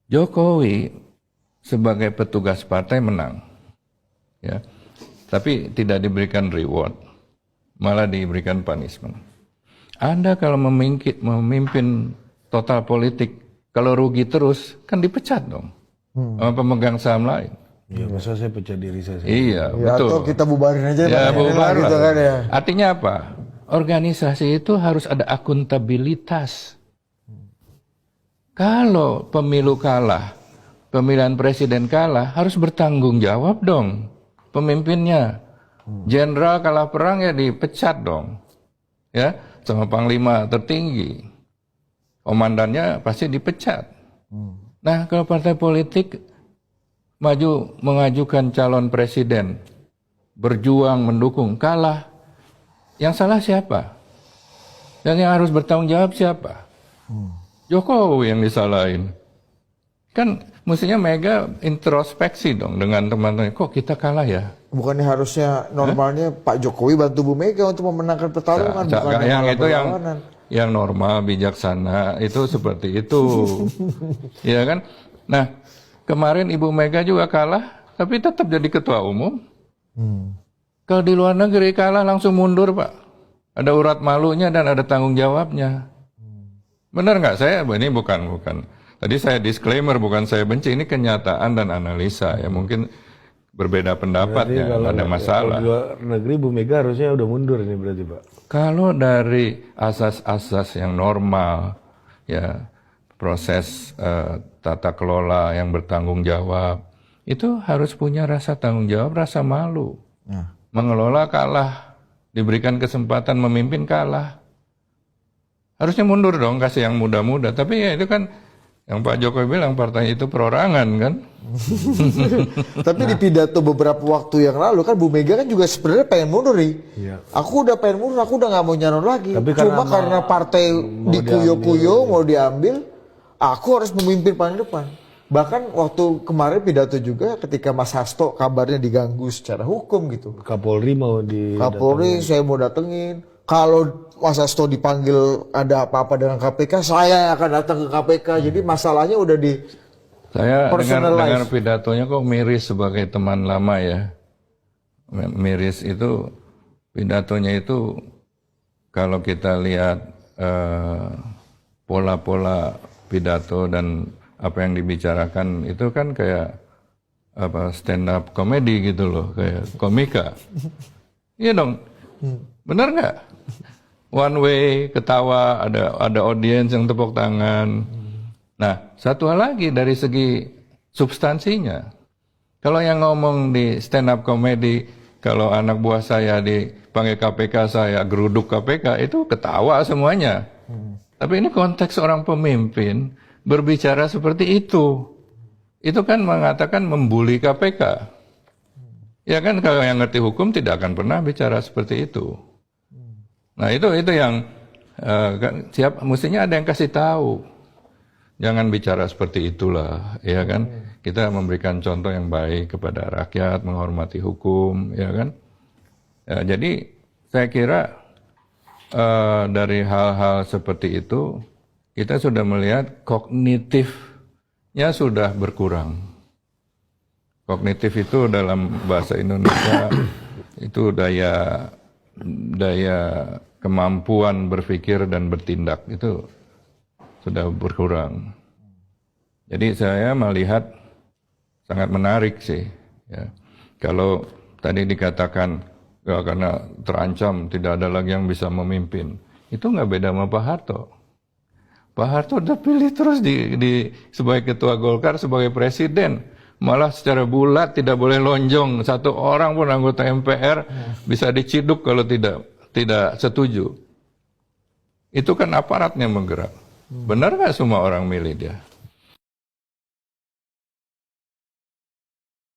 Jokowi sebagai petugas partai menang, ya, tapi tidak diberikan reward, malah diberikan punishment. Anda kalau memimpin total politik, kalau rugi terus, kan dipecat dong sama pemegang saham lain. Iya, masa saya pecat diri saya sendiri. Iya, Ya, betul. atau kita bubarin aja. Ya, bubarin. Gitu kan ya. Artinya apa? Organisasi itu harus ada akuntabilitas. Kalau pemilu kalah, pemilihan presiden kalah, harus bertanggung jawab dong pemimpinnya. Jenderal kalah perang ya dipecat dong, ya, sama panglima tertinggi. Komandannya pasti dipecat. Nah, kalau partai politik mengajukan calon presiden, berjuang mendukung, kalah, yang salah siapa? Dan yang harus bertanggung jawab siapa? Jokowi yang disalahin. Kan mestinya Mega introspeksi dong dengan teman-teman. Kok kita kalah ya? Bukannya harusnya normalnya Pak Jokowi bantu Bu Mega untuk memenangkan pertarungan, bukan yang itu berlawanan. yang normal, bijaksana, itu seperti itu. Ya kan? Nah, kemarin Ibu Mega juga kalah, tapi tetap jadi ketua umum. Kalau di luar negeri kalah langsung mundur, Pak. Ada urat malunya dan ada tanggung jawabnya. Benar nggak? Saya ini bukan. Tadi saya disclaimer, bukan saya benci. Ini kenyataan dan analisa. Ya mungkin berbeda pendapat ya, ada masalah. Di luar negeri Bu Mega harusnya udah mundur ini berarti, Pak. Kalau dari asas-asas yang normal, ya proses tata kelola yang bertanggung jawab, itu harus punya rasa tanggung jawab, rasa malu. Mengelola kalah, diberikan kesempatan memimpin kalah. Harusnya mundur dong, kasih yang muda-muda. Tapi ya itu kan yang Pak Jokowi bilang partai itu perorangan kan. Tapi di pidato beberapa waktu yang lalu kan Bu Mega kan juga sebenarnya pengen mundur nih. Iya. Aku udah pengen mundur, aku udah nggak mau nyalon lagi. Tapi Cuma karena partai dikuyo-kuyo mau diambil, aku harus memimpin paling depan. Bahkan waktu kemarin pidato juga ketika Mas Hasto kabarnya diganggu secara hukum gitu. Kapolri mau Kapolri saya mau datengin. Kalau Mas Hasto dipanggil ada apa-apa dengan KPK, saya akan datang ke KPK. Jadi masalahnya udah di Saya dengar pidatonya kok miris sebagai teman lama ya. Miris itu pidatonya itu kalau kita lihat pola-pola pidato dan apa yang dibicarakan itu kan kayak apa stand up comedy gitu loh, kayak komika. Iya dong. Benar nggak? One way, ketawa, ada audiens yang tepuk tangan. Nah, satu hal lagi dari segi substansinya. Kalau yang ngomong di stand up comedy, kalau anak buah saya dipanggil KPK, saya geruduk KPK, itu ketawa semuanya. Tapi ini konteks orang pemimpin berbicara seperti itu. Itu kan mengatakan membuli KPK. Ya kan kalau yang ngerti hukum tidak akan pernah bicara seperti itu. Nah itu yang mestinya ada yang kasih tahu. Jangan bicara seperti itulah, ya kan? Kita memberikan contoh yang baik kepada rakyat, menghormati hukum, ya kan? Ya, jadi saya kira dari hal-hal seperti itu kita sudah melihat kognitifnya sudah berkurang. Kognitif itu dalam bahasa Indonesia itu daya kemampuan berpikir dan bertindak itu sudah berkurang. Jadi saya melihat sangat menarik sih. Ya. Kalau tadi dikatakan ya, karena terancam tidak ada lagi yang bisa memimpin, itu nggak beda sama Pak Harto. Pak Harto udah pilih terus sebagai ketua Golkar, sebagai presiden. Malah secara bulat tidak boleh lonjong. Satu orang pun anggota MPR bisa diciduk kalau tidak setuju. Itu kan aparatnya menggerak. Benar nggak semua orang milih dia?